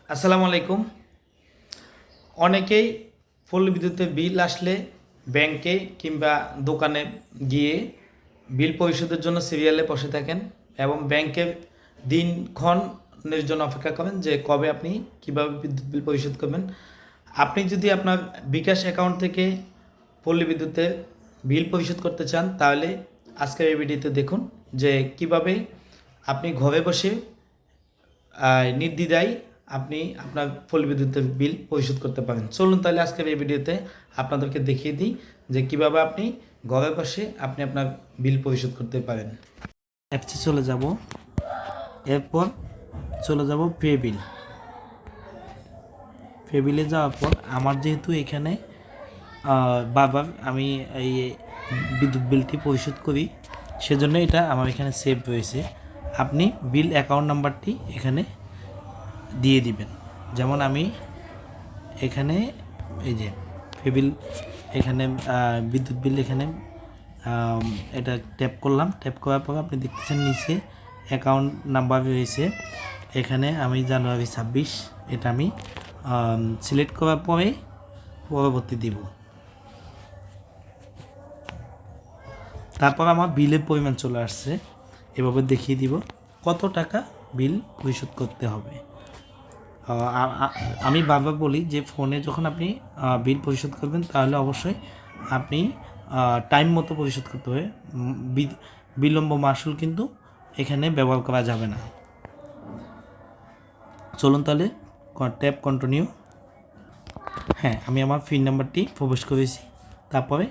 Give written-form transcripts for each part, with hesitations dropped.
আসসালামু আলাইকুম। অনেকেই পল্লী বিদ্যুতের বিল আসলে ব্যাংকে কিংবা দোকানে গিয়ে বিল পরিশোধের জন্য সিরিয়ালে বসে থাকেন এবং ব্যাংকের দিনক্ষণের জন্য অপেক্ষা করেন যে কবে আপনি কিভাবে বিদ্যুৎ বিল পরিশোধ করবেন। আপনি যদি আপনার বিকাশ অ্যাকাউন্ট থেকে পল্লী বিদ্যুতের বিল পরিশোধ করতে চান তাহলে আজকের এই ভিডিওতে দেখুন যে কিভাবে আপনি ঘরে বসে নির্দ্বিধায় আপনি আপনার পল্লী বিদ্যুতের বিল পরিশোধ করতে পারেন। চলুন তাহলে আজকের এই ভিডিওতে আপনাদেরকে দেখিয়ে দিই যে কিভাবে আপনি ঘরে বসে আপনি আপনার বিল পরিশোধ করতে পারেন। অ্যাপসে চলে যাব, এরপর চলে যাব পে বিল। পে বিলে যাওয়ার পর আমার যেহেতু এখানে বারবার আমি এই বিদ্যুৎ বিলটি পরিশোধ করি, সেজন্য এটা আমার এখানে সেভ রয়েছে। আপনি বিল অ্যাকাউন্ট নাম্বারটি এখানে দিয়ে দিবেন। যেমন আমি এখানে এই যে পে বিল, এখানে বিদ্যুৎ বিল এখানে এটা ট্যাপ করলাম। ট্যাপ করার পর আপনি দেখতেছেন নিচে অ্যাকাউন্ট নাম্বার রয়েছে। এখানে আমি জানুয়ারি 26 এটা আমি সিলেক্ট করার পরে পরবর্তী দিব। তারপর আমার বিলের পরিমাণ চলে আসছে, এভাবে দেখিয়ে দিব কত টাকা বিল পরিশোধ করতে হবে। আমি বারবার বলি যে ফোনে যখন আপনি বিল পরিশোধ করবেন তাহলে অবশ্যই আপনি টাইম মতো পরিশোধ করতে হবে। বিলম্ব মাসুল কিন্তু এখানে ব্যবহার করা যাবে না। চলুন তাহলে ট্যাপ কন্টিনিউ। হ্যাঁ, আমি আমার পিন নাম্বারটি প্রবেশ করেছি, তারপরে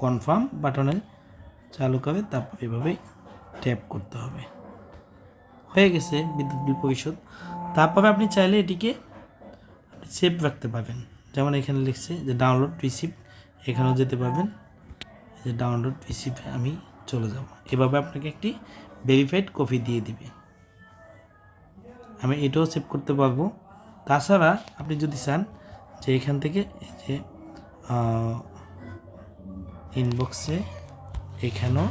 কনফার্ম বাটনে চালু করে তারপর এভাবে ট্যাপ করতে হবে। হয়ে গেছে বিদ্যুৎ বিল পরিশোধ। তারপরে আপনি চাইলে এটিকে সেভ রাখতে পারবেন। যেমন এখানে লিখছে যে ডাউনলোড রিসিপ্ট, এখানেও যেতে পারবেন। যে ডাউনলোড রিসিপ্টে আমি চলে যাব, এভাবে আপনাকে একটি ভেরিফাইড কপি দিয়ে দিবে। আমি এটাও সেভ করতে পারবো। তাছাড়া আপনি যদি চান যে এখান থেকে এই যে ইনবক্সে এখানেও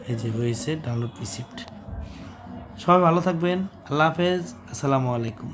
এই যে রয়েছে ডাউনলোড রিসিপ্ট। সবাই ভালো থাকবেন। আল্লাহ হাফেজ। আসসালামু আলাইকুম।